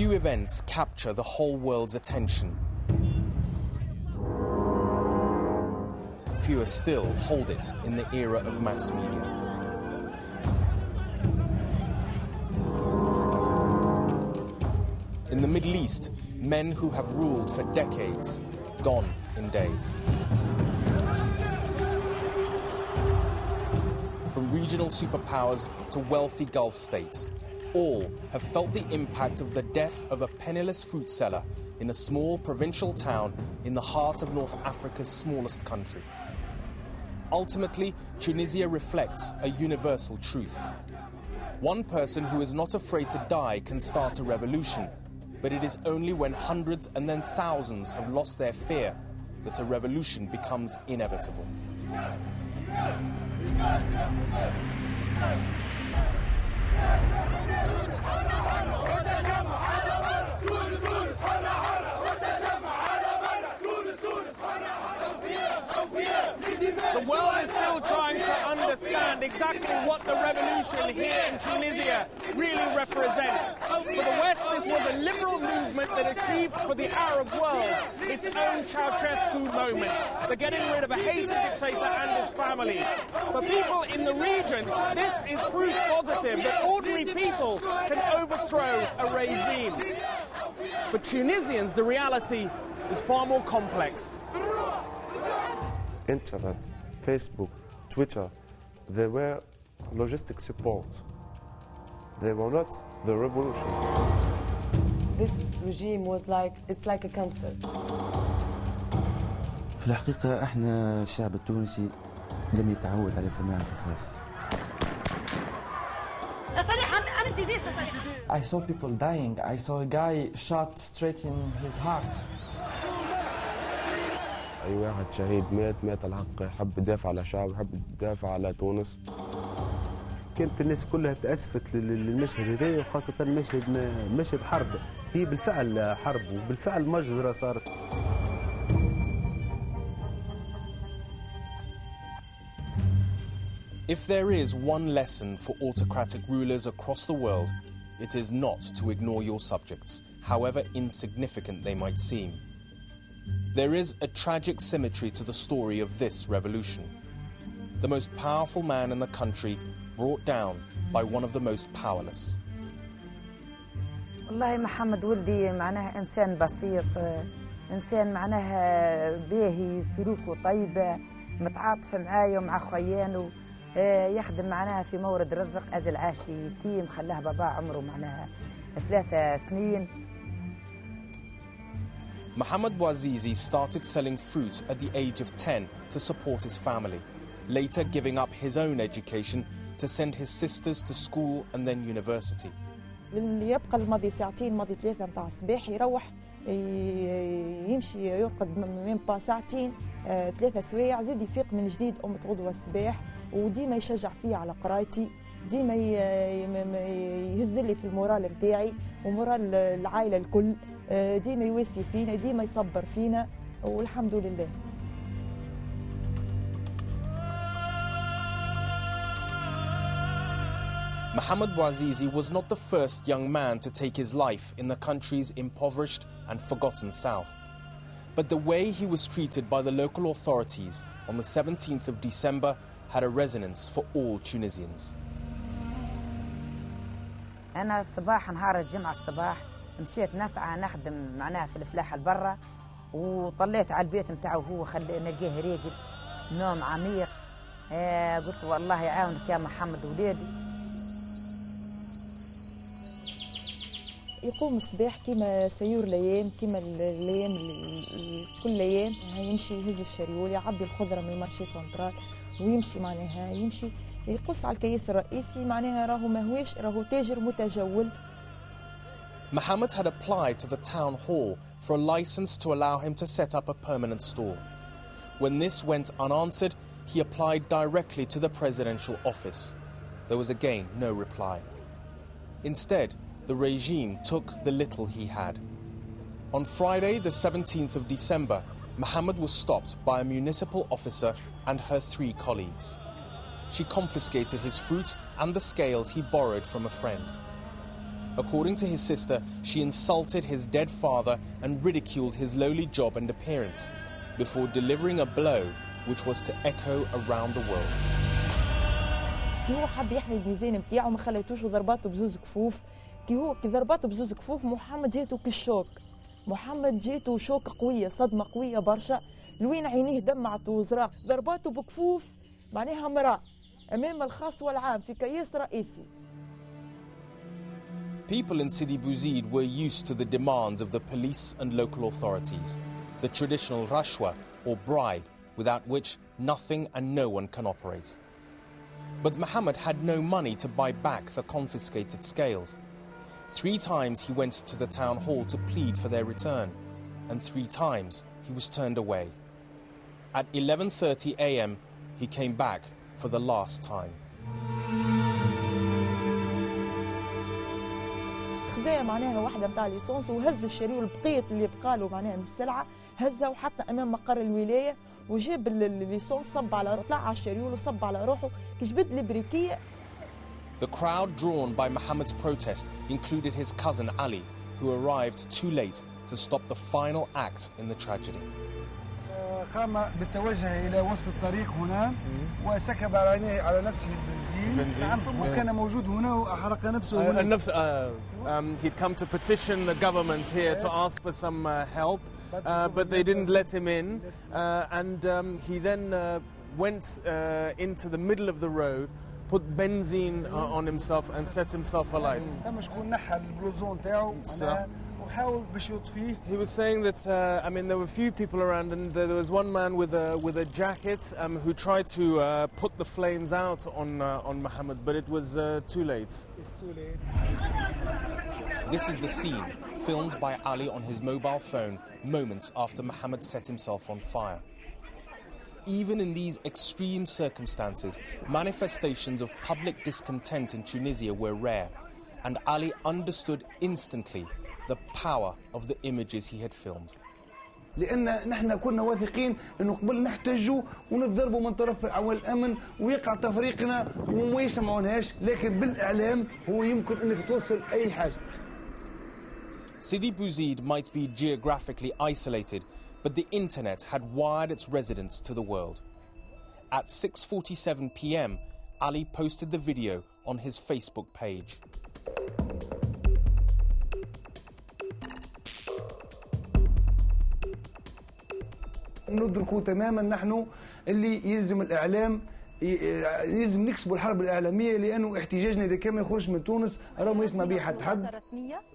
Few events capture the whole world's attention. Fewer still hold it in the era of mass media. In the Middle East, men who have ruled for decades, gone in days. From regional superpowers to wealthy Gulf states, all have felt the impact of the death of a penniless fruit seller in a small provincial town in the heart of North Africa's smallest country. Ultimately, Tunisia reflects a universal truth. One person who is not afraid to die can start a revolution, but it is only when hundreds and then thousands have lost their fear that a revolution becomes inevitable. The world is still trying to understand exactly what the revolution here in Tunisia really represents. For the West, this was a liberal movement that achieved for the Arab world its own Ceausescu moment, the getting rid of a hated dictator and his family. For people in the region, this is proof positive that ordinary people can overthrow a regime. For Tunisians, the reality is far more complex. Internet, Facebook, Twitter, they were logistic support. They were not the revolution. This regime was it's like a cancer. في الحقيقة احنا الشعب التونسي لم يتعود على سماع القصص. I saw people dying. I saw a guy shot straight in his heart. أي واحد شهيد مات الحق، حب يدافع على شعب، حب يدافع على تونس. كانت الناس كلها تأسفت للمشهد هذا، وخاصة مشهد حرب. هي بالفعل حرب وبالفعل مجزرة صارت. If there is one lesson for autocratic rulers across the world, it is not to ignore your subjects, however insignificant they might seem. There is a tragic symmetry to the story of this revolution. The most powerful man in the country brought down by one of the most powerless. والله محمد ولدي معناها إنسان بسيط، إنسان معناها باهي، سلوكه طيبة، متعاطف معايا ومع خويانه، يخدم معناها في مورد رزق، أجل عاش يتيم، خلاه بابا عمره معناها 3 سنين. Mohamed Bouazizi started selling fruit at the age of 10 to support his family, later giving up his own education to send his sisters to school and then university. اللي يبقى الماضي ساعتين ماضي 3 متاع الصباح يروح يمشي يرقد من با ساعتين 3 سوايع، زيد يفيق من جديد غدوة الصباح، وديما يشجع فيه على قرايتي، ديما يهز لي في المورال نتاعي ومورال العائلة الكل، ديما يواسي فينا، ديما يصبر فينا، والحمد لله. Mohamed Bouazizi was not the first young man to take his life in the country's impoverished and forgotten south. But the way he was treated by the local authorities on the 17th of December had a resonance for all Tunisians. أنا الصباح نهار الجمعة الصباح مشيت نسعى نخدم معناها في الفلاحة البرة، وطليت على البيت متاعه هو نلقيه راقد نوم عميق. قلت له والله يعاونك يا محمد ولادي. يقوم الصباح كيما سيور الايام، كيما الايام كل ايام يمشي يهز الشريول، يعبي الخضره من المارشي سنترال ويمشي معناها يمشي يقص على الكيس الرئيسي، معناها راهو تاجر متجول. Mohamed had applied to the town hall for a license to allow him to set up a permanent store. When this went unanswered, he applied directly to the presidential office. There was again no reply. Instead, the regime took the little he had. On Friday, the 17th of December, Mohamed was stopped by a municipal officer and her 3 colleagues. She confiscated his fruit and the scales he borrowed from a friend. According to his sister, she insulted his dead father and ridiculed his lowly job and appearance before delivering a blow which was to echo around the world. كي هو حب يحمي الميزان نتاعو ما خليتوش ضرباته بزوز كفوف كي ضرباته بزوز كفوف محمد جاته كالشوك محمد جاته شوك قويه صدمه قويه برشا لوين عينيه دمعت وزراق ضرباته بكفوف معناها مرأة امام الخاص والعام في كياس رئيسي. People in Sidi Bouzid were used to the demands of the police and local authorities, the traditional rashwa or bribe without which nothing and no one can operate. But Mohammed had no money to buy back the confiscated scales. 3 times he went to the town hall to plead for their return, and 3 times he was turned away. At 11:30 a.m. he came back for the last time. خذا معناها واحدة متاع ليسونس وهز الشريول بقيت اللي بقاله معناها من السلعة هزها وحتى أمام مقر الولاية وجاب الليسونس صب على روحه طلع على الشريول وصب على روحه كجبد البريكية. The crowd drawn by Mohammed's protest included his cousin Ali, who arrived too late to stop the final act in the tragedy. قام بالتوجه إلى وسط الطريق هنا وسكب على نفسه البنزين وكان موجود هنا وأحرق نفسه هنا. He'd come to petition the government here to ask for some help, but they didn't let him in, and he then went into the middle of the road, put benzene on himself and set himself alight. He was saying that there were few people around, and there was one man with a jacket who tried to put the flames out on Mohammed, but it was too late. It's too late. This is the scene filmed by Ali on his mobile phone moments after Mohammed set himself on fire. Even in these extreme circumstances, manifestations of public discontent in Tunisia were rare, and Ali understood instantly the power of the images he had filmed. لأن نحن كنا واثقين إنه قبل نحتجوا ونضربوا من طرف عوال الأمن ويقع تفريقنا وما يسمعونهاش، لكن بالإعلام هو يمكن إنك توصل أي حاجة. Sidi Bouzid might be geographically isolated, but the internet had wired its residents to the world. At 6:47 p.m., Ali posted the video on his Facebook page. ندركوا تماما نحن اللي يلزم الإعلام يلزم نكسبوا الحرب الإعلامية لأنه احتجاجنا إذا كان ما يخرج من تونس راه ما يسمع به حد.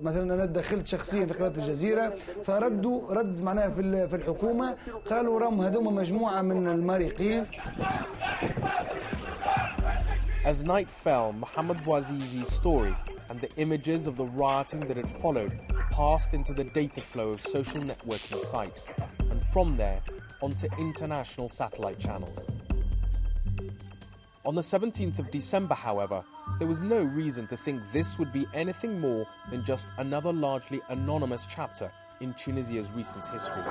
مثلا أنا دخلت شخصيا في قناة الجزيرة فردوا رد معناها في الحكومة قالوا راهم هذوما مجموعة من المارقين. As night fell, Mohammed Bouazizi's story and the images of the rioting that had followed passed into the data flow of social networking sites, and from there onto international satellite channels. On the 17th of December, however, there was no reason to think this would be anything more than just another largely anonymous chapter in Tunisia's recent history.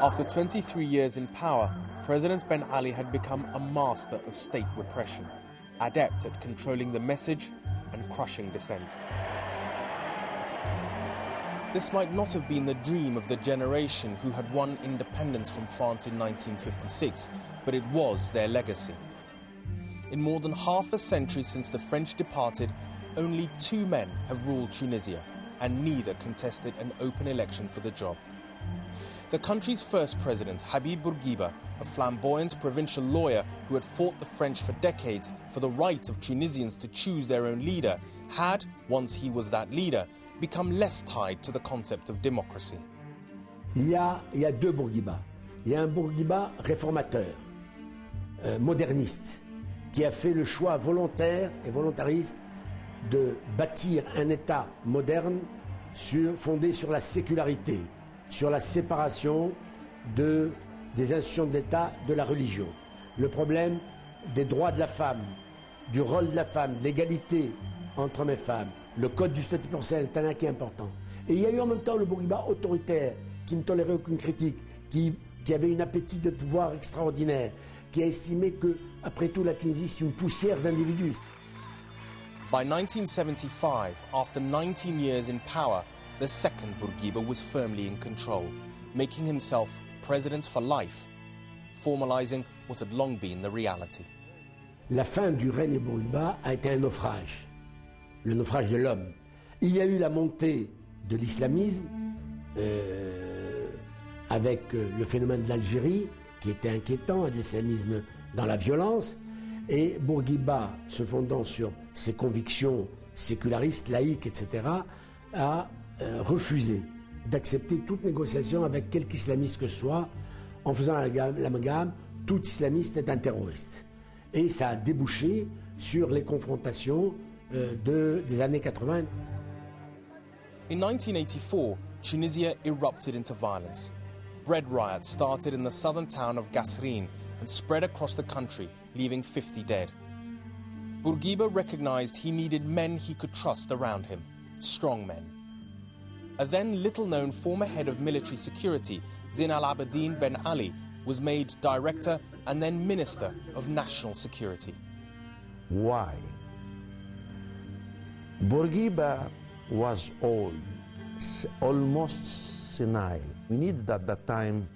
After 23 years in power, President Ben Ali had become a master of state repression, adept at controlling the message and crushing dissent. This might not have been the dream of the generation who had won independence from France in 1956, but it was their legacy. In more than half a century since the French departed, only 2 men have ruled Tunisia, and neither contested an open election for the job. The country's first president, Habib Bourguiba, a flamboyant provincial lawyer who had fought the French for decades for the right of Tunisians to choose their own leader, had, once he was that leader, become less tied to the concept of democracy. Il y a 2 Bourguiba. Il y a un Bourguiba réformateur, moderniste, qui a fait le choix volontaire et volontariste de bâtir un État moderne fondé sur la sécularité, sur la séparation des institutions de l'État de la religion. Le problème des droits de la femme, du rôle de la femme, de l'égalité entre hommes et femmes, le code du statut personnel est un qui est important. Et il y a eu en même temps le Bourguiba autoritaire, qui ne tolérait aucune critique, qui avait un appétit de pouvoir extraordinaire, qui a estimé que, après tout, la Tunisie, c'est une poussière d'individus. By 1975, after 19 years in power, the second Bourguiba was firmly in control, making himself president for life, formalizing what had long been the reality. La fin du règne Bourguiba a été un naufrage, le naufrage de l'homme. Il y a eu la montée de l'islamisme avec le phénomène de l'Algérie, qui était inquiétant, un islamisme dans la violence, et Bourguiba, se fondant sur ses convictions sécularistes, laïques, etc., a refusé d'accepter toute négociation avec quelque islamiste que ce soit, en faisant l'amalgame, tout islamiste est un terroriste. Et ça a débouché sur les confrontations des années 80. In 1984, Tunisia erupted into violence. Bread riots started in the southern town of Gasrine and spread across the country, leaving 50 dead. Bourguiba recognized he needed men he could trust around him, strong men. A then little-known former head of military security, Zine al-Abidine Ben Ali, was made director and then minister of national security. Why? Bourguiba was old, almost senile. We needed at that time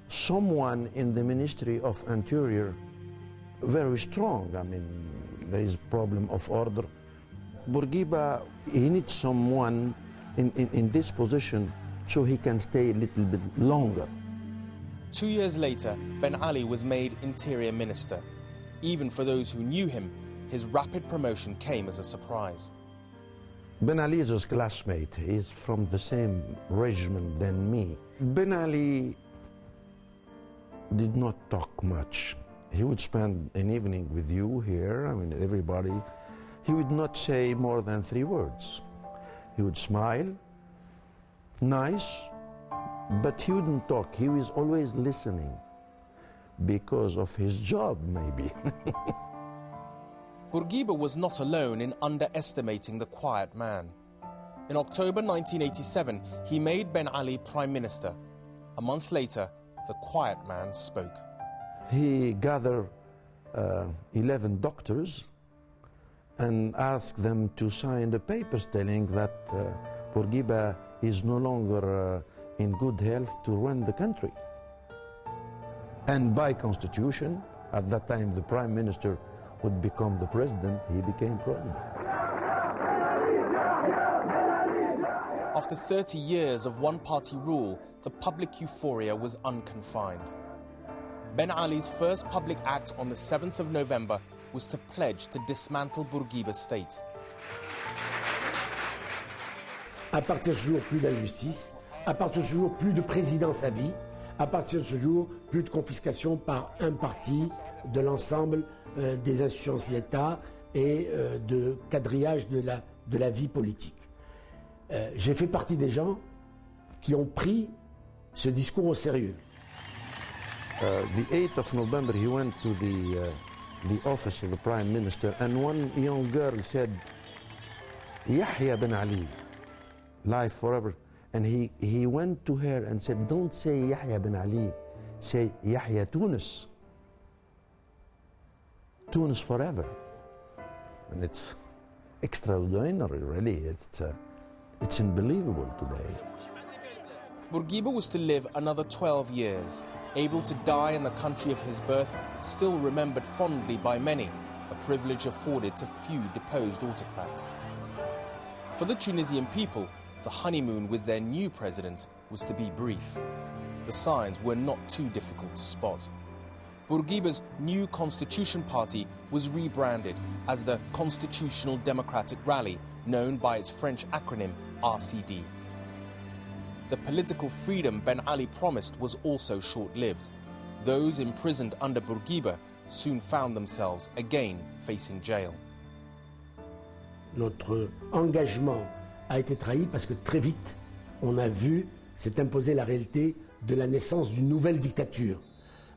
someone in the Ministry of Interior very strong. I mean, there is a problem of order. Bourguiba, he needs someone in this position so he can stay a little bit longer. 2 years later, Ben Ali was made interior minister. Even for those who knew him, his rapid promotion came as a surprise. Ben Ali is his classmate. He's from the same regiment than me. Ben Ali did not talk much. He would spend an evening with you here, I mean, everybody. He would not say more than 3 words. He would smile, nice, but he wouldn't talk. He was always listening because of his job, maybe. Bourguiba was not alone in underestimating the quiet man. In October 1987, he made Ben Ali prime minister. A month later, the quiet man spoke. He gathered 11 doctors and asked them to sign the papers telling that Bourguiba is no longer in good health to run the country. And by constitution, at that time the prime minister would become the president, he became president. After 30 years of one-party rule, the public euphoria was unconfined. Ben Ali's first public act on the 7th of November was to pledge to dismantle Bourguiba's state. À partir de ce jour, plus d'injustice. À partir de ce jour, plus de présidence à vie. À partir de ce jour, plus de confiscation par un parti de l'ensemble des institutions de l'État et de quadrillage de la vie politique. J'ai fait partie des gens qui ont pris ce discours au sérieux. The 8th of November, he went to the office of the Prime Minister, and one young girl said, Yahya Ben Ali, life forever. And he went to her and said, don't say Yahya Ben Ali, say Yahya Tunis. Tunis forever. And it's extraordinary, really. It's unbelievable today. Bourguiba was to live another 12 years, able to die in the country of his birth, still remembered fondly by many, a privilege afforded to few deposed autocrats. For the Tunisian people, the honeymoon with their new president was to be brief. The signs were not too difficult to spot. Bourguiba's new Constitution Party was rebranded as the Constitutional Democratic Rally, known by its French acronym RCD. The political freedom Ben Ali promised was also short-lived. Those imprisoned under Bourguiba soon found themselves again facing jail. Notre engagement a été trahi parce que très vite, on a vu s'est imposée la réalité de la naissance d'une nouvelle dictature,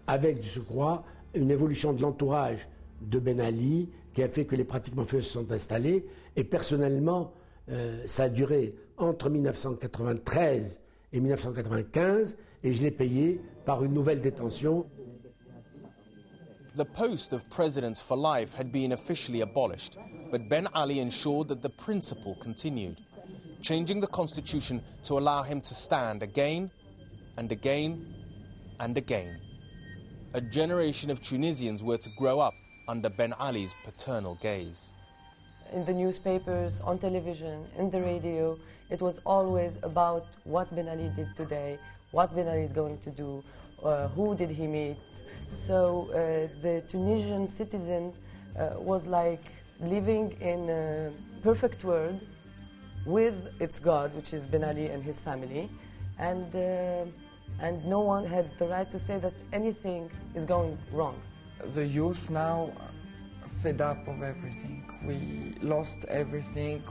avec de surcroît une évolution de l'entourage de Ben Ali qui a fait que les pratiques mafieuses se sont installées. Et personnellement, ça a duré entre 1993 et 1995, et je l'ai payé par une nouvelle détention. The post of President for Life had been officially abolished, but Ben Ali ensured that the principle continued, changing the constitution to allow him to stand again and again and again. A generation of Tunisians were to grow up under Ben Ali's paternal gaze. In the newspapers, on television, in the radio, it was always about what Ben Ali did today, what Ben Ali is going to do, who did he meet. So the Tunisian citizen was like living in a perfect world with its God, which is Ben Ali and his family, and no one had the right to say that anything is going wrong. The youth now are fed up of everything. We lost everything.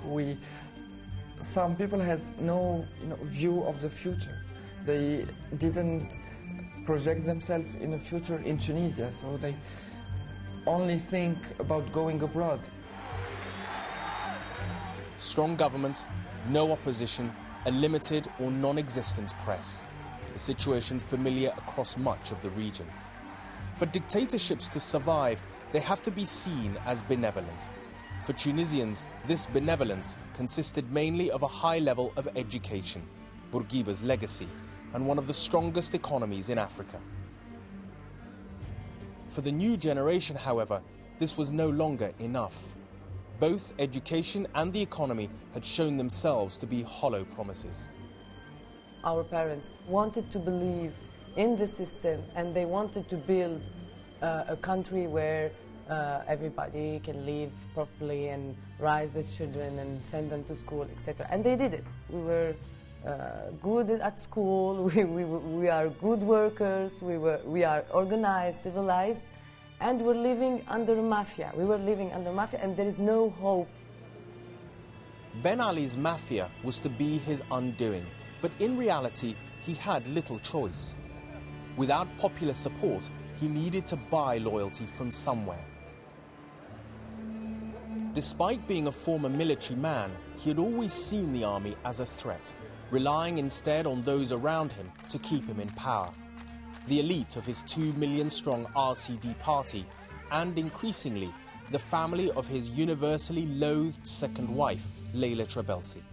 Some people has no view of the future. They didn't project themselves in a future in Tunisia, so they only think about going abroad. Strong government, no opposition, a limited or non-existent press. A situation familiar across much of the region. For dictatorships to survive, they have to be seen as benevolent. For Tunisians, this benevolence consisted mainly of a high level of education, Bourguiba's legacy, and one of the strongest economies in Africa. For the new generation, however, this was no longer enough. Both education and the economy had shown themselves to be hollow promises. Our parents wanted to believe in the system, and they wanted to build a country where everybody can live properly and raise their children and send them to school, etc. And they did it. We were good at school, we are good workers, we are organized, civilized, and we're living under mafia. We were living under mafia, and there is no hope. Ben Ali's mafia was to be his undoing, but in reality, he had little choice. Without popular support, he needed to buy loyalty from somewhere. Despite being a former military man, he had always seen the army as a threat, relying instead on those around him to keep him in power. The elite of his 2 million-strong RCD party, and increasingly, the family of his universally loathed second wife, Leila Trabelsi.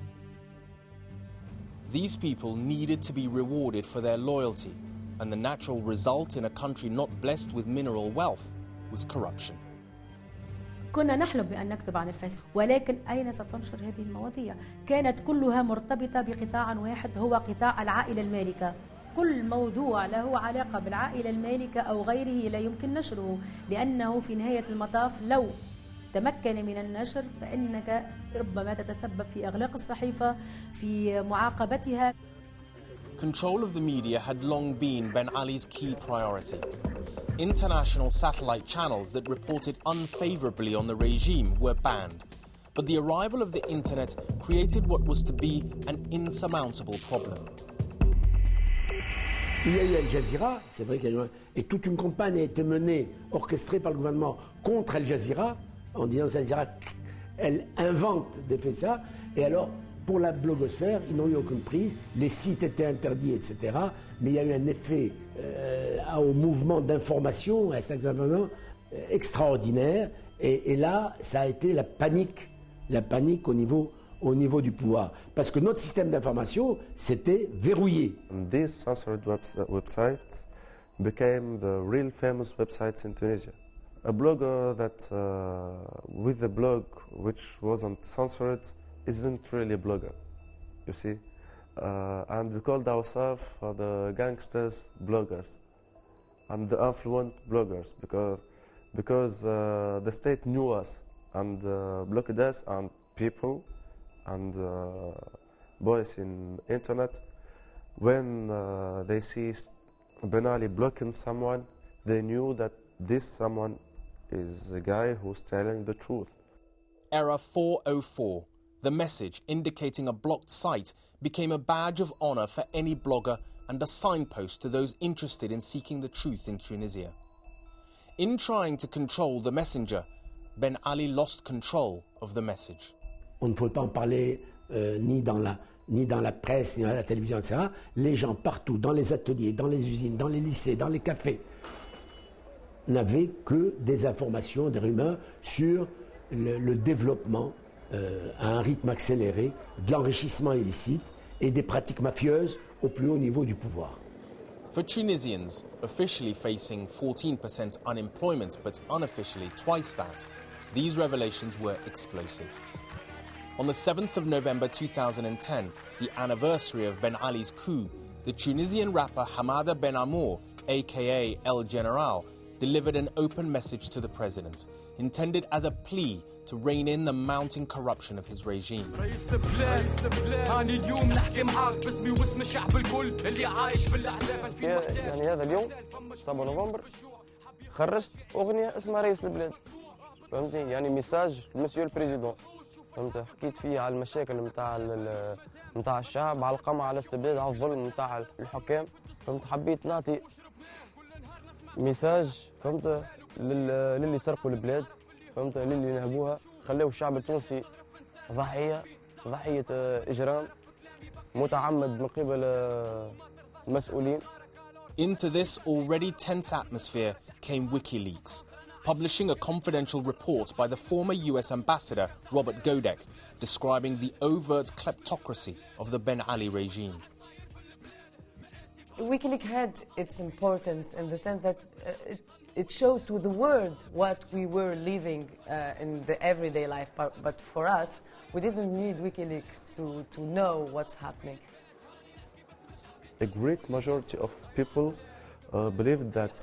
These people needed to be rewarded for their loyalty, and the natural result in a country not blessed with mineral wealth was corruption. كنا نحلم بأن نكتب عن الفساد، ولكن أين ستنشر هذه المواضيع؟ كانت كلها مرتبطة بقطاع واحد، هو قطاع العائلة المالكة. كل موضوع له علاقة بالعائلة المالكة أو غيره لا يمكن نشره، لأنه في نهاية المطاف لو تمكن من النشر فإنك ربما تتسبب في إغلاق الصحيفة، في معاقبتها. Control of the media had long been Ben Ali's key priority. International satellite channels that reported unfavorably on the regime were banned. But the arrival of the internet created what was to be an insurmountable problem. Il y a eu Al Jazeera, c'est vrai qu'il y a eu et toute une campagne a été menée, orchestrée par le gouvernement contre Al Jazeera, en disant que Al Jazeera, elle invente des faits ça, et alors pour la blogosphère, ils n'ont eu aucune prise, les sites étaient interdits, etc. Mais il y a eu un effet au mouvement d'information, un mouvement extraordinaire, et là, ça a été la panique au niveau du pouvoir. Parce que notre système d'information, c'était verrouillé. These censored websites became the real famous websites in Tunisia. A blogger that, with a blog which wasn't censored, isn't really a blogger, you see. And we called ourselves the gangsters bloggers and the affluent bloggers because the state knew us and blocked us, and people and boys in internet, when they see Ben Ali blocking someone, they knew that this someone is a guy who's telling the truth. Era 404. The message indicating a blocked site became a badge of honor for any blogger and a signpost to those interested in seeking the truth in Tunisia. In trying to control the messenger, Ben Ali lost control of the message. On ne pouvait pas en parler ni dans la presse, ni dans la télévision, etc. Les gens partout, dans les ateliers, dans les usines, dans les lycées, dans les cafés, n'avait que des informations, des rumeurs sur le développement à un rythme accéléré de l'enrichissement illicite et des pratiques mafieuses au plus haut niveau du pouvoir. For Tunisians, officially facing 14% unemployment but unofficially twice that, these revelations were explosive. On the 7th of November 2010, the anniversary of Ben Ali's coup, the Tunisian rapper Hamada Ben Amour, aka El General, delivered an open message to the president, intended as a plea to rein in the mounting corruption of his regime. يعني هذا اليوم 7 نوفمبر خرجت أغنية اسمها رئيس البلاد، فهمتني؟ يعني ميساج لمسيو البريزيدون، فهمت؟ حكيت فيه على المشاكل نتاع الشعب، على القمع، على الاستبداد، على الظلم نتاع الحكام، فهمت؟ حبيت نعطي ميساج، فهمت؟ للي سرقوا البلاد، فهمت؟ للي نهبوها، خلوا الشعب التونسي ضحية إجرام متعمد من قبل المسؤولين. Into this already tense atmosphere came WikiLeaks, publishing a confidential report by the former US ambassador Robert Godek, describing the overt kleptocracy of the Ben Ali regime. WikiLeaks had its importance in the sense that it showed to the world what we were living in the everyday life, but for us, we didn't need WikiLeaks to know what's happening. A great majority of people believed that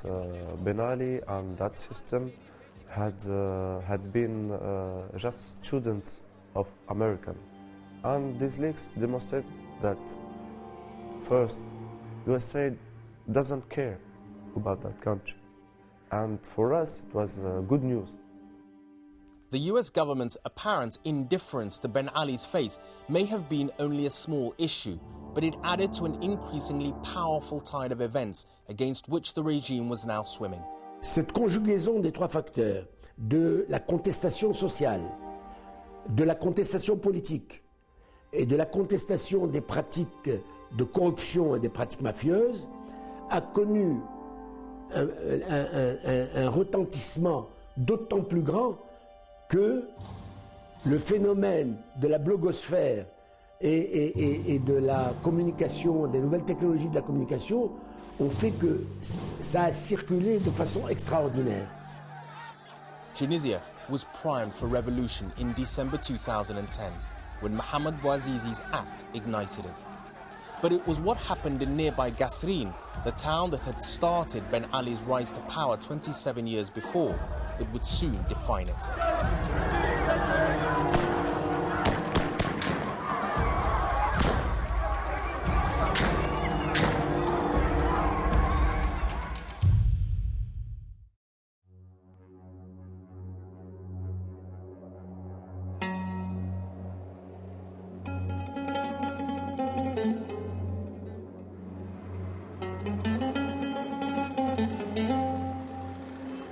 Ben Ali and that system had been just students of American. And these leaks demonstrate that, first, USA doesn't care about that country. And for us, it was good news. The US government's apparent indifference to Ben Ali's fate may have been only a small issue, but it added to an increasingly powerful tide of events against which the regime was now swimming. Cette conjugaison des trois facteurs, de la contestation sociale, de la contestation politique et de la contestation des pratiques de corruption et des pratiques mafieuses, a connu un retentissement d'autant plus grand que le phénomène de la blogosphère et de la communication, des nouvelles technologies de la communication ont fait que ça a circulé de façon extraordinaire. Tunisia was primed for revolution in December 2010 when Mohamed Bouazizi's act ignited it. But it was what happened in nearby Gasserine, the town that had started Ben Ali's rise to power 27 years before, that would soon define it.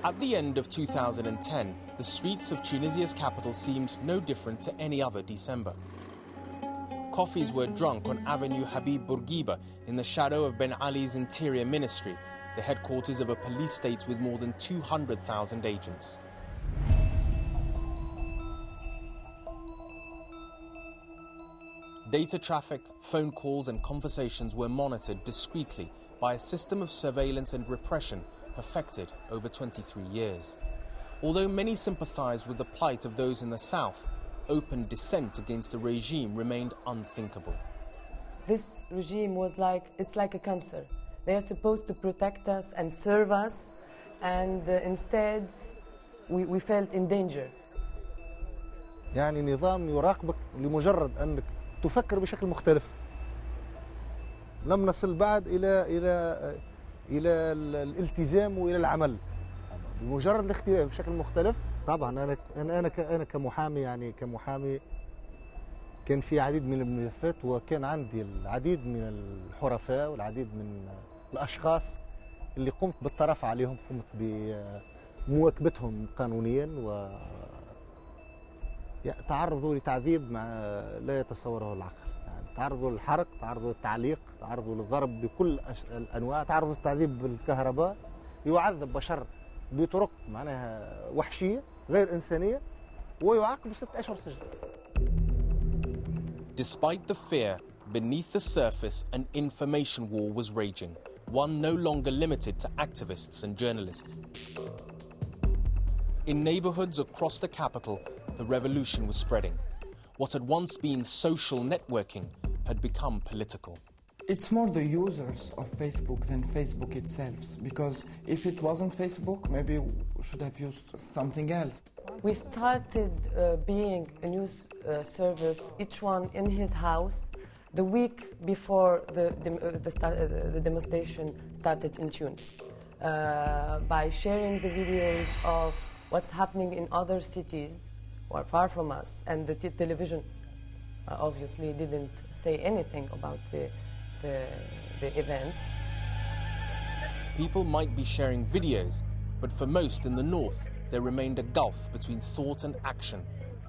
At the end of 2010, the streets of Tunisia's capital seemed no different to any other December. Coffees were drunk on Avenue Habib Bourguiba in the shadow of Ben Ali's interior ministry, the headquarters of a police state with more than 200,000 agents. Data traffic, phone calls and conversations were monitored discreetly by a system of surveillance and repression perfected over 23 years. Although many sympathized with the plight of those in the south, open dissent against the regime remained unthinkable. This regime was it's like a cancer. They are supposed to protect us and serve us, and instead we felt in danger. يعني نظام يراقبك لمجرد أنك تفكر بشكل مختلف. لم نصل بعد إلى الالتزام وإلى العمل. بمجرد الاختلاف بشكل مختلف. طبعا أنا كمحامي، يعني كمحامي كان في عديد من الملفات، وكان عندي العديد من الحرفاء والعديد من الأشخاص اللي قمت بالطرف عليهم، قمت بمواكبتهم قانونيا تعرضوا لتعذيب لا يتصوره العقل. يعني تعرضوا للحرق، تعرضوا للتعليق، تعرضوا للضرب بكل الأنواع، تعرضوا للتعذيب بالكهرباء. يعذب بشر بطرق معناها وحشية غير إنسانية ويعاقب ب6 أشهر سجن. Despite the fear, beneath the surface an information war was raging, one no longer limited to activists and journalists. In neighborhoods across the capital, the revolution was spreading. What had once been social networking had become political. It's more the users of Facebook than Facebook itself, because if it wasn't Facebook, maybe we should have used something else. We started being a news service, each one in his house, the week before the demonstration started in Tunis, by sharing the videos of what's happening in other cities or far from us, and the television obviously didn't say anything about the events. People might be sharing videos, but for most in the north, there remained a gulf between thought and action,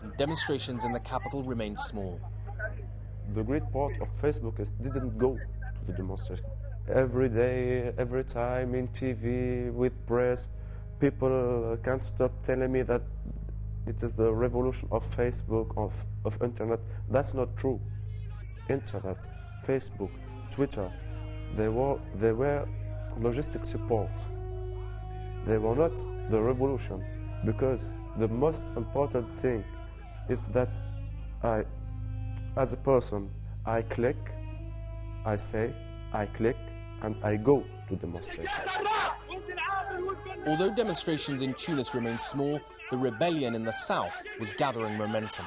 and demonstrations in the capital remained small. The great part of Facebook is didn't go to the demonstration. Every day, every time in TV, with press, people can't stop telling me that it is the revolution of Facebook, of internet. That's not true. Internet, Facebook, Twitter, they were logistic support. They were not the revolution, because the most important thing is that I, as a person, I click, I say, I click, and I go to demonstration. Although demonstrations in Tunis remained small, the rebellion in the south was gathering momentum.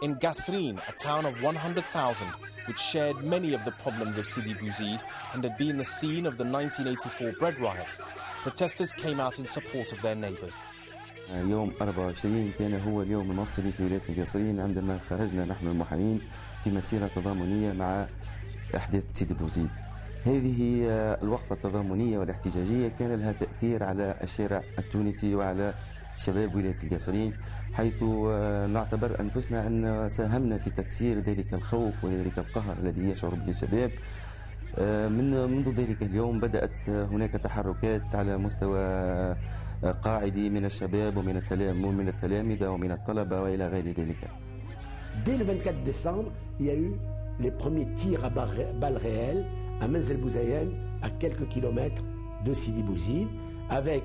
In Jazeera, a town of 100,000, which shared many of the problems of Sidi Bouzid and had been the scene of the 1984 bread riots, protesters came out in support of their neighbours. يوم 24 كان هو اليوم المفصلي في ولاية الجزائر عندما خرجنا نحن المحامين في مسيرة تضامنية مع أحداث سيدي بوزيد. هذه الوقفة التضامنية والاحتجاجية كان لها تأثير على الشارع التونسي وعلى شباب ولاية الجزائر، حيث نعتبر أنفسنا أن ساهمنا في تكسير ذلك الخوف وذلك القهر الذي يشعر به الشباب. منذ ذلك اليوم بدأت هناك تحركات على مستوى قاعدي من الشباب ومن التلامذة ومن الطلبة وإلى غير ذلك. Dès le 24 décembre, il y a eu les premiers tirs à balles réelles à Menzel Bouzaïen, à quelques kilomètres de Sidi Bouzid, avec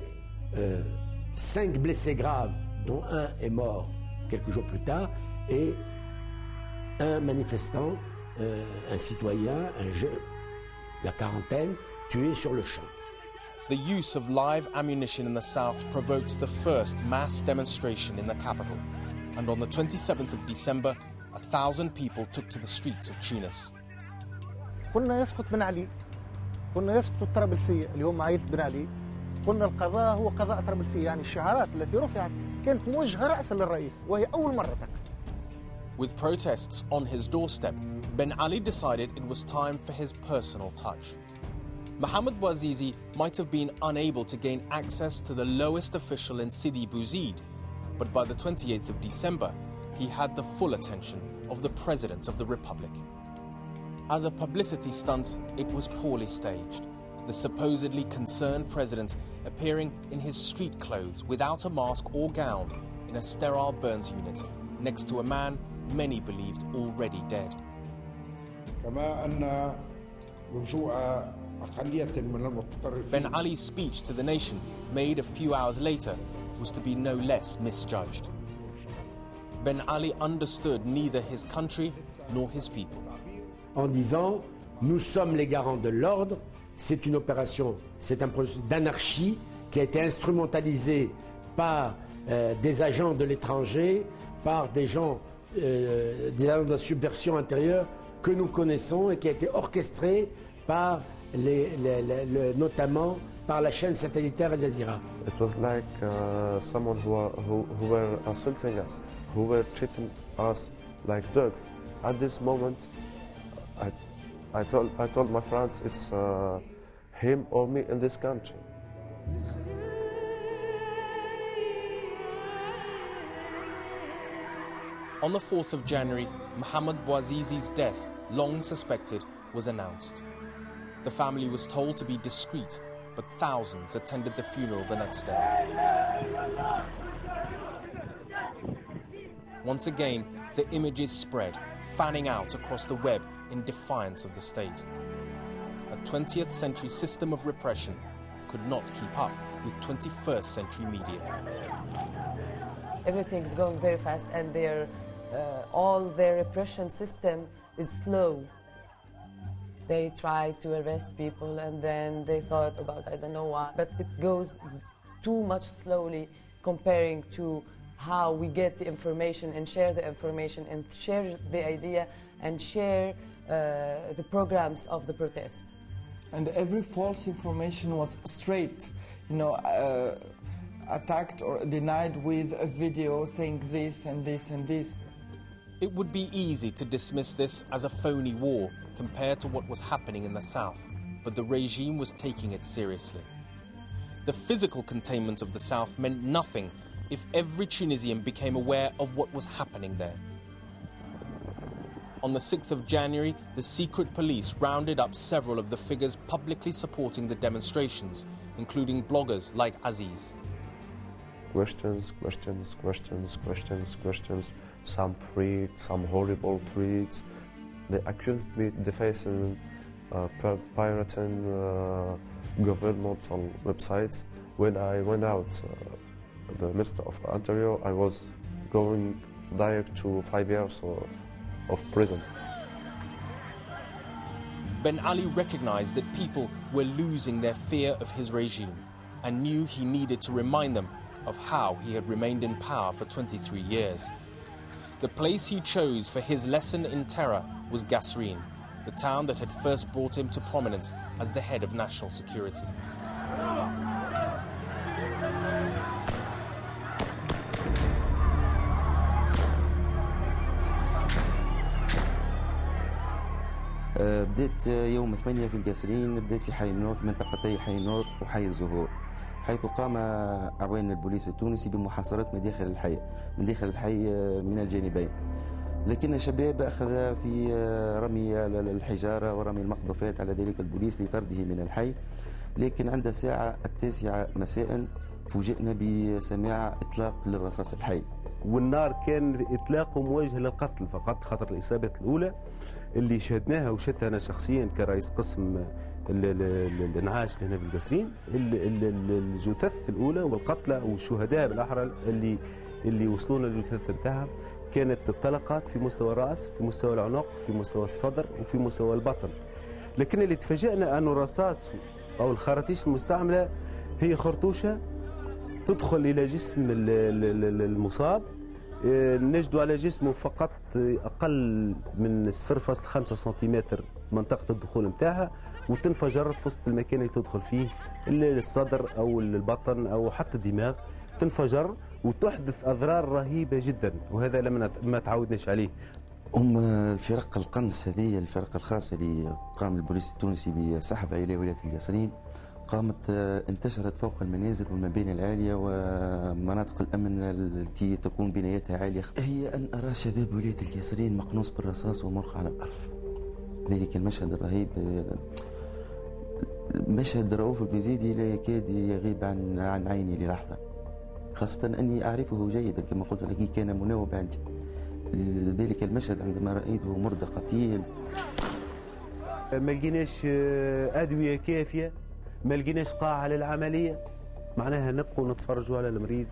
5 blessés graves, dont un est mort quelques jours plus tard, et un manifestant, un citoyen, un jeune, la quarantaine, tué sur le champ. The use of live ammunition in the south provoked the first mass demonstration in the capital, and on the 27th of December, 1,000 people took to the streets of Tunis. قلنا يسقط بن علي، قلنا يسقط الطرابلسية اللي هم عائلة بن علي، قلنا القضاء هو قضاء طرابلسية، يعني الشعارات التي رفعت كانت موجهة رأسا للرئيس، وهي أول مرة تقع. With protests on his doorstep, Ben Ali decided it was time for his personal touch. Mohamed Bouazizi might have been unable to gain access to the lowest official in Sidi Bouzid, but by the 28th of December, he had the full attention of the President of the Republic. As a publicity stunt, it was poorly staged. The supposedly concerned president appearing in his street clothes without a mask or gown in a sterile burns unit next to a man many believed already dead. Ben Ali's speech to the nation, made a few hours later, was to be no less misjudged. Ben Ali understood neither his country nor his people. En disant, nous sommes les garants de l'ordre, c'est une opération, c'est un processus d'anarchie qui a été instrumentalisé par des agents de l'étranger, par des gens, des agents de la subversion intérieure que nous connaissons et qui a été orchestré par notamment par la chaîne satellitaire Jazeera. It was like someone who were assaulting us, who were treating us like dogs. At this moment, I told my friends it's him or me in this country. On the 4th of January, Mohamed Bouazizi's death, long suspected, was announced. The family was told to be discreet, but thousands attended the funeral the next day. Once again, the images spread, fanning out across the web in defiance of the state. A 20th century system of repression could not keep up with 21st century media. Everything's going very fast, and all their repression system is slow. They tried to arrest people, and then they thought about, I don't know why, but it goes too much slowly comparing to how we get the information and share the information and share the idea and share the programs of the protest. And every false information was straight, attacked or denied with a video saying this and this and this. It would be easy to dismiss this as a phony war compared to what was happening in the south, but the regime was taking it seriously. The physical containment of the south meant nothing if every Tunisian became aware of what was happening there. On the 6th of January, the secret police rounded up several of the figures publicly supporting the demonstrations, including bloggers like Aziz. Questions, questions, questions, questions, questions. Some threats, some horrible threats. They accused me of defacing, pirating governmental websites. When I went out the Minister of Interior, I was going direct to 5 years of prison. Ben Ali recognized that people were losing their fear of his regime and knew he needed to remind them of how he had remained in power for 23 years. The place he chose for his lesson in terror was Jazeera, the town that had first brought him to prominence as the head of national security. بدأت يوم 8 في الجسرين، بدأت في حي النور، في منطقتي حي النور وحي الزهور، حيث قام أعوان البوليس التونسي بمحاصرة مداخل الحي من الجانبين. لكن الشباب أخذ في رمي الحجارة ورمي المقذوفات على ذلك البوليس لطرده من الحي. لكن عند الساعة 9 مساء فوجئنا بسماع إطلاق للرصاص الحي، والنار كان إطلاقه موجه للقتل فقط، خاطر الإصابات الأولى اللي شهدناها وشهدتها أنا شخصيا كرئيس قسم الانعاش هنا في الجسرين، الجثث الأولى والقتلى والشهداء بالأحرى اللي وصلونا الجثث نتاعهم كانت الطلقات في مستوى الرأس، في مستوى العنق، في مستوى الصدر وفي مستوى البطن. لكن اللي تفاجأنا أنه الرصاص أو الخراطيش المستعملة هي خرطوشة تدخل إلى جسم المصاب، نجد على جسمه فقط أقل من 0.5 سنتيمتر منطقة الدخول نتاعها، وتنفجر في وسط المكان اللي تدخل فيه، الصدر أو البطن أو حتى الدماغ تنفجر وتحدث أضرار رهيبة جدا، وهذا ما تعودناش عليه. الفرق القنص هذه الفرق الخاصة اللي قام البوليس التونسي بسحبها إلى ولاية الجسرين قامت انتشرت فوق المنازل والمباني العالية ومناطق الأمن التي تكون بنايتها عالية. هي أن أرى شباب ولاية الجسرين مقنوص بالرصاص وملقى على الأرض. ذلك المشهد الرهيب، مشهد رؤوف البزيدي لا يكاد يغيب عن عيني للحظة، خاصة أني أعرفه جيدا كما قلت لك، كان مناوب عندي. ذلك المشهد عندما رأيته مرضى قتيل. ما لقيناش أدوية كافية، ما لقيناش قاعة للعملية، معناها نبقوا نتفرجوا على المريض،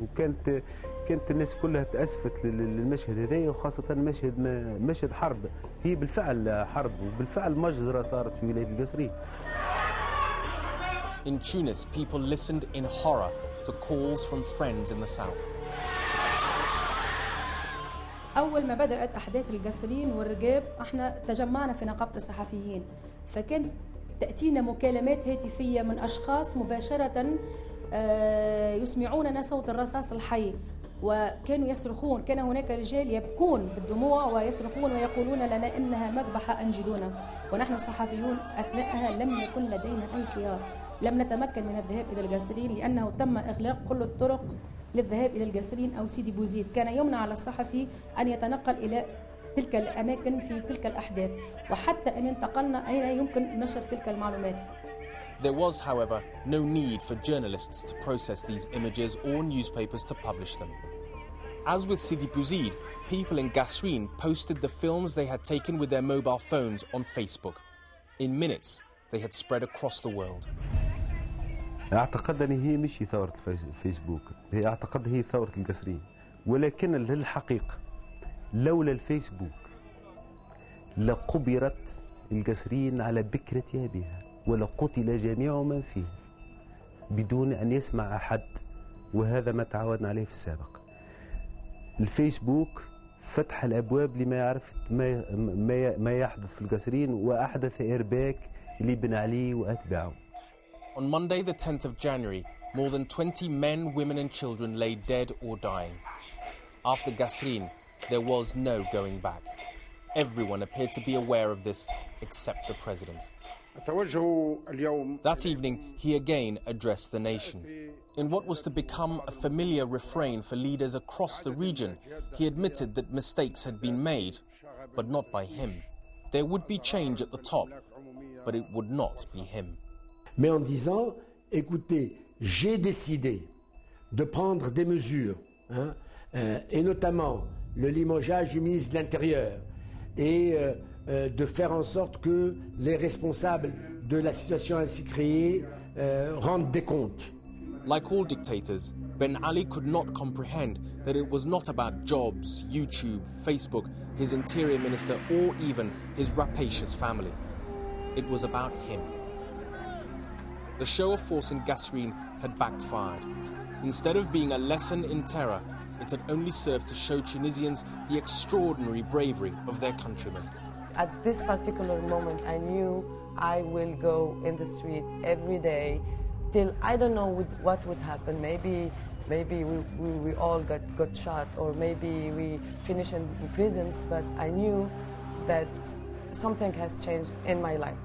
وكانت الناس كلها تأسفت للمشهد هذايا، وخاصة مشهد حرب، هي بالفعل حرب وبالفعل مجزرة صارت في ولاية الجسرين. In Tunis, people listened in horror to calls from friends in the south. أول ما بدأت أحداث الجسرين والرقاب احنا تجمعنا في نقابة الصحفيين، فكان تأتينا مكالمات هاتفية من أشخاص مباشرة يسمعوننا صوت الرصاص الحي، وكانوا يصرخون، كان هناك رجال يبكون بالدموع ويصرخون ويقولون لنا إنها مذبحة أنجدونا، ونحن صحفيون أثناءها لم يكن لدينا أي خيار، لم نتمكن من الذهاب إلى الجسرين لأنه تم إغلاق كل الطرق للذهاب إلى الجسرين أو سيدي بوزيد. كان يمنع على الصحفي أن يتنقل إلى تلك الأماكن في تلك الأحداث، وحتى أن انتقلنا أين يمكن نشر تلك المعلومات. There was, however, no need for journalists to process these images or newspapers to publish them. As with Sidi Bouzid, people in Qasreen posted the films they had taken with their mobile phones on Facebook. In minutes, they had spread across the world. أعتقد أن هي مش ثورة فيسبوك، هي أعتقد هي ثورة القسرين، ولكن للحقيقة لولا الفيسبوك لقبرت القسرين على بكرة أبيها ولقتل جميع من فيه بدون أن يسمع أحد، وهذا ما تعودنا عليه في السابق. الفيسبوك فتح الأبواب لما يعرف ما يحدث في القسرين، وأحدث إرباك لبن علي وأتباعه. On Monday, the 10th of January, more than 20 men, women and children lay dead or dying. After Qasreen, there was no going back. Everyone appeared to be aware of this, except the president. That evening, he again addressed the nation. In what was to become a familiar refrain for leaders across the region, he admitted that mistakes had been made, but not by him. There would be change at the top, but it would not be him. Mais en disant, écoutez, j'ai décidé de prendre des mesures, et notamment le limogeage du ministre de l'Intérieur, et de faire en sorte que les responsables de la situation ainsi créée rendent des comptes. Like all dictators, Ben Ali could not comprehend that it was not about jobs, YouTube, Facebook, his interior minister, or even his rapacious family. It was about him. The show of force in Qasreen had backfired. Instead of being a lesson in terror, it had only served to show Tunisians the extraordinary bravery of their countrymen. At this particular moment, I knew I will go in the street every day till I don't know what would happen. Maybe we all got shot, or maybe we finish in prisons, but I knew that something has changed in my life.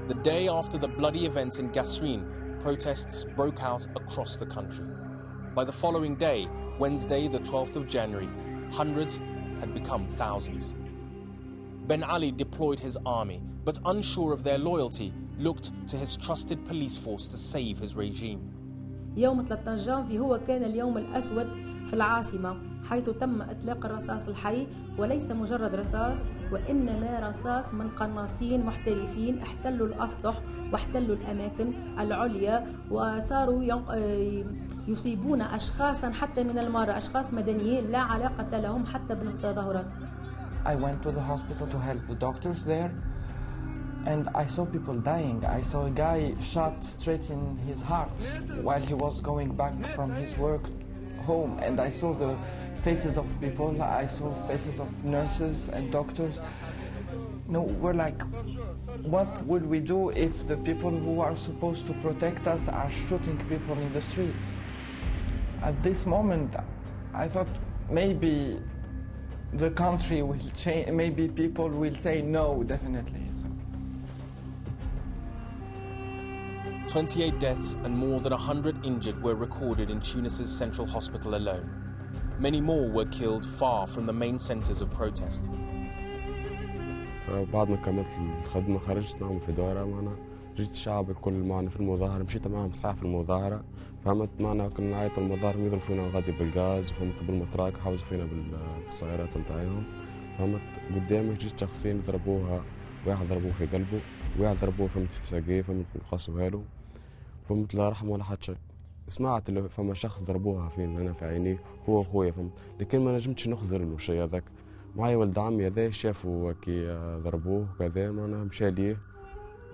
The day after the bloody events in Qasreen, protests broke out across the country. By the following day, Wednesday, the 12th of January, hundreds had become thousands. Ben Ali deployed his army, but unsure of their loyalty, looked to his trusted police force to save his regime. يوم 13 جانفي هو كان اليوم الأسود في العاصمة، حيث تم إطلاق الرصاص الحي، وليس مجرد رصاص، وإنما رصاص من قناصين محترفين احتلوا الأسطح واحتلوا الأماكن العليا، وصاروا يصيبون أشخاصا حتى من المرة، أشخاص مدنيين لا علاقة لهم حتى بالتظاهرات. I went to the hospital to help the doctors there, and I saw people dying. I saw a guy shot straight in his heart while he was going back from his work home, and I saw the faces of people. I saw faces of nurses and doctors. No, we're like, what would we do if the people who are supposed to protect us are shooting people in the streets? At this moment, I thought maybe the country will change, maybe people will say no, definitely. So. 28 deaths and more than 100 injured were recorded in Tunis's central hospital alone. Many more were killed far from the main centers of protest. بعد ما كملت الخدمة خرجت معهم في دورة معنا، جيت الشعب الكل معنا في المظاهرة، مشيت معهم ساعة في المظاهرة، فهمت معنا كنا نعيط المظاهرة يضربوا فينا غادي بالغاز، فهمت بالمطراق حافظوا فينا بالسيارات نتاعهم، فهمت قدامي جيت شخصين ضربوها، واحد ضربوه في قلبه، واحد ضربوه فهمت في ساقيه، فهمت قصوها له، فهمت لا رحم ولا حد شيء. سمعت اللي فما شخص ضربوها فين انا في عينيه هو وخويا، فهمت، لكن ما نجمتش نخزر له الشيء هذاك. معايا ولد عمي هذا شافوا كي ضربوه كذا، معناها مشى ليه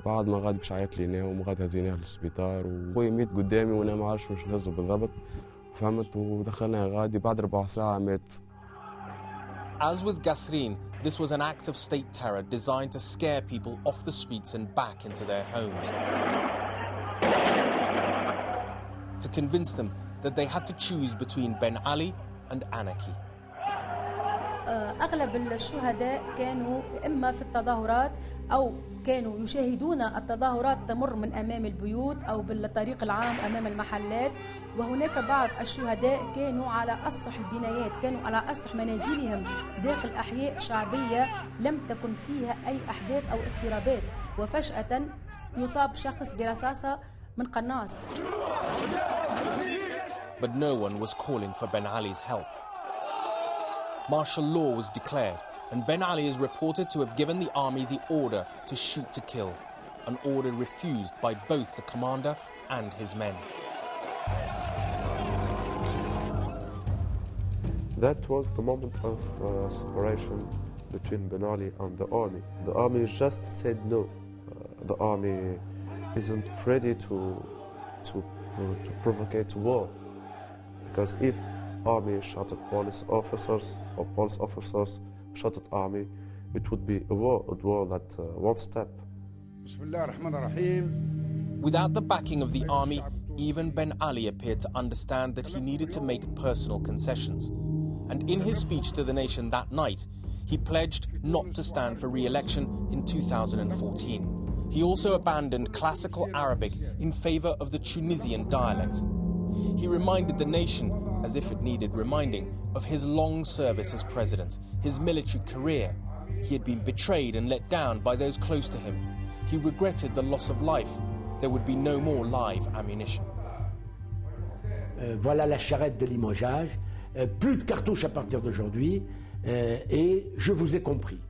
بعد ما غادي باش عيط لينا وغادي هزيناه للسبيطار، وخويا ميت قدامي وانا ما عرفتش واش نهزه بالضبط، فهمت، ودخلنا غادي بعد ربع ساعه مات. As with Qasreen, this was an act of state terror designed to scare people off the streets and back into their homes, to convince them that they had to choose between Ben Ali and anarchy. أغلب الشهداء كانوا إما في التظاهرات أو كانوا يشاهدون التظاهرات تمر من أمام البيوت أو بالطريق العام أمام المحلات، وهناك بعض الشهداء كانوا على أسطح البنايات، كانوا على أسطح منازلهم داخل أحياء شعبية لم تكن فيها أي أحداث أو اضطرابات، وفجأة يصاب شخص برصاصة من قناص. But no one was calling for Ben Ali's help. Martial law was declared, and Ben Ali is reported to have given the army the order to shoot to kill, an order refused by both the commander and his men. That was the moment of separation between Ben Ali and the army. The army just said no. The army isn't ready to provocate war. Because if army shot at police officers or police officers shot at army, it would be a war that won't stop. Without the backing of the army, even Ben Ali appeared to understand that he needed to make personal concessions. And in his speech to the nation that night, he pledged not to stand for re-election in 2014. He also abandoned classical Arabic in favor of the Tunisian dialect. He reminded the nation, as if it needed reminding, of his long service as president, his military career. He had been betrayed and let down by those close to him. He regretted the loss of life. There would be no more live ammunition. Voilà la charrette de limogeage. Plus de cartouches à partir d'aujourd'hui. Et je vous ai compris.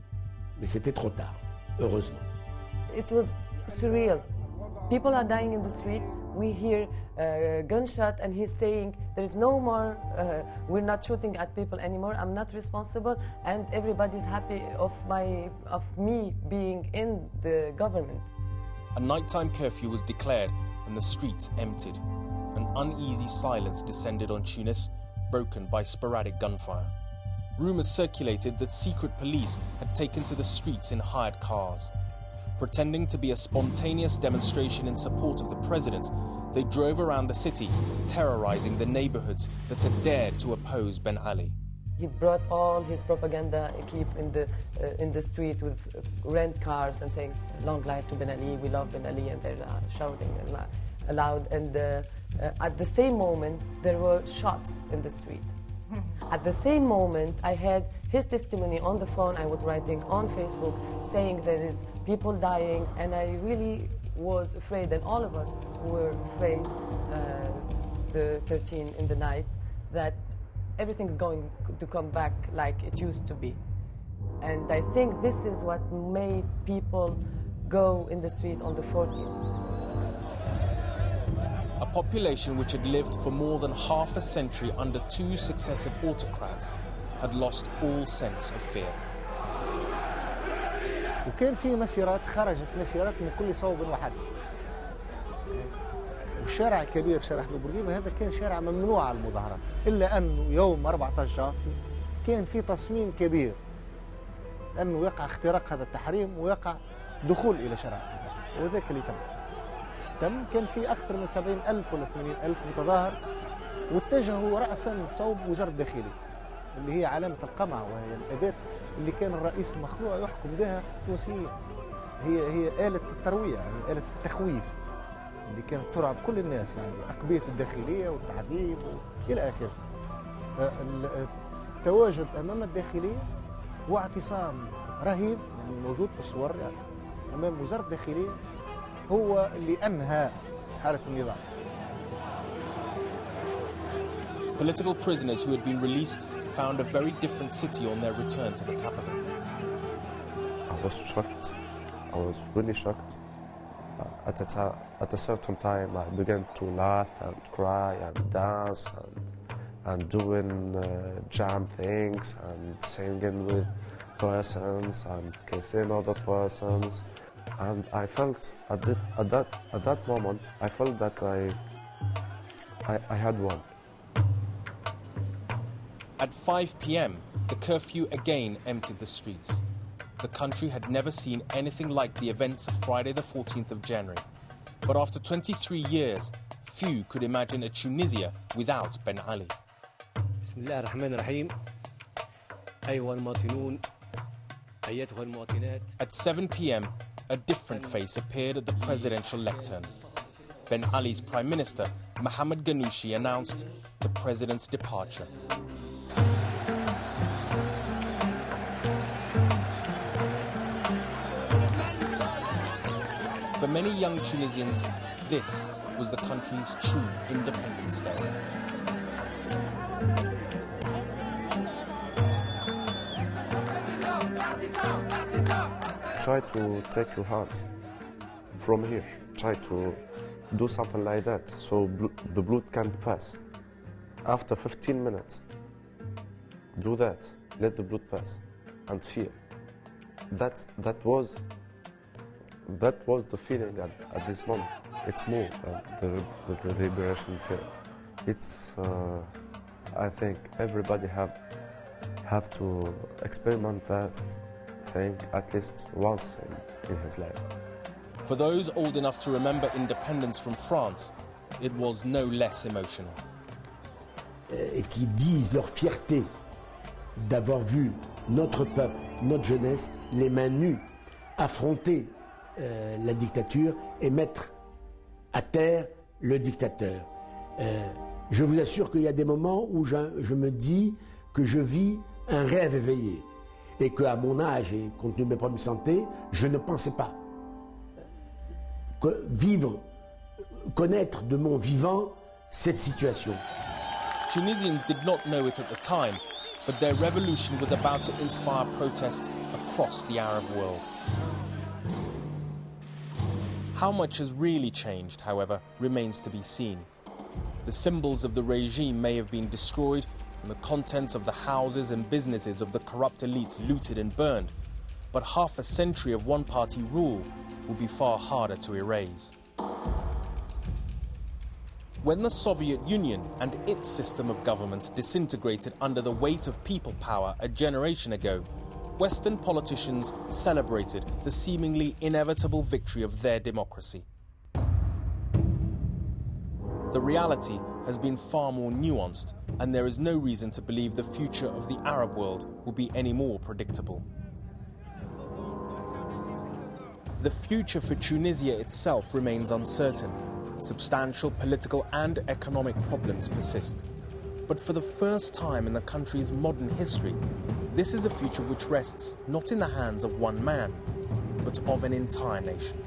Mais c'était trop tard, heureusement. It was surreal. People are dying in the street. We hear gunshot and he's saying there is no more, we're not shooting at people anymore, I'm not responsible, and everybody's happy of me being in the government. A nighttime curfew was declared and the streets emptied. An uneasy silence descended on Tunis, broken by sporadic gunfire. Rumours circulated that secret police had taken to the streets in hired cars. Pretending to be a spontaneous demonstration in support of the president, they drove around the city, terrorizing the neighborhoods that had dared to oppose Ben Ali. He brought all his propaganda keep in the street with rent cars and saying, "Long life to Ben Ali, we love Ben Ali," and they're shouting aloud. And at the same moment, there were shots in the street. At the same moment, I had his testimony on the phone. I was writing on Facebook saying there is people dying, and I really was afraid, and all of us were afraid, the 13 in the night, that everything's going to come back like it used to be. And I think this is what made people go in the street on the 14th. A population which had lived for more than half a century under two successive autocrats had lost all sense of fear. وكان في مسيرات خرجت مسيرات من كل صوب واحد. والشارع الكبير شارع بورقيبة هذا كان شارع ممنوع على المظاهرات، إلا أنه يوم 14 جافي كان في تصميم كبير أنه يقع اختراق هذا التحريم ويقع دخول إلى شارع، وذاك اللي تم. كان في أكثر من 70,000 ولا 80,000 متظاهر، واتجهوا رأسا صوب وزارة الداخلية اللي هي علامة القمع، وهي الأداة اللي كان الرئيس المخلوع يحكم بها التونسيين. هي آلة الترويع، هي آلة التخويف اللي كانت ترعب كل الناس، يعني أقبية الداخلية والتعذيب إلى آخره. التواجد أمام الداخلية واعتصام رهيب يعني موجود في الصور يعني أمام وزارة الداخلية هو اللي أنهى حالة النظام. Political prisoners who had been released found a very different city on their return to the capital. I was shocked. I was really shocked. At a certain time, I began to laugh and cry and dance and doing jam things and singing with persons and kissing other persons. And I felt at that moment, I felt that I had won. At 5 p.m., the curfew again emptied the streets. The country had never seen anything like the events of Friday the 14th of January. But after 23 years, few could imagine a Tunisia without Ben Ali. بسم الله الرحمن الرحيم. أيها المواطنون أيتها المواطنات. At 7 p.m., a different face appeared at the presidential lectern. Ben Ali's Prime Minister, Mohamed Ghannouchi, announced the president's departure. For For many young Tunisians, this was the country's true Independence Day. Try to take your hand from here. Try to do something like that so the blood can't pass. After 15 minutes, do that. Let the blood pass and feel. That was the feeling at this moment. It's more than the liberation feel. It's I think everybody have to experiment that thing at least once in his life. For those old enough to remember independence from France, it was no less emotional. Et qui disent leur fierté d'avoir vu notre peuple, notre jeunesse, les mains nues, affronter la dictature et mettre à terre le dictateur. Je vous assure qu'il y a des moments où je me dis que je vis un rêve éveillé et qu'à mon âge et compte tenu de mes problèmes de santé, je ne pensais pas connaître de mon vivant cette situation. Tunisians did not know it at the time, but their revolution was about to inspire protest across the Arab world. How much has really changed, however, remains to be seen. The symbols of the regime may have been destroyed and the contents of the houses and businesses of the corrupt elites looted and burned, but half a century of one-party rule will be far harder to erase. When the Soviet Union and its system of government disintegrated under the weight of people power a generation ago, Western politicians celebrated the seemingly inevitable victory of their democracy. The reality has been far more nuanced, and there is no reason to believe the future of the Arab world will be any more predictable. The future for Tunisia itself remains uncertain. Substantial political and economic problems persist. But for the first time in the country's modern history, this is a future which rests not in the hands of one man, but of an entire nation.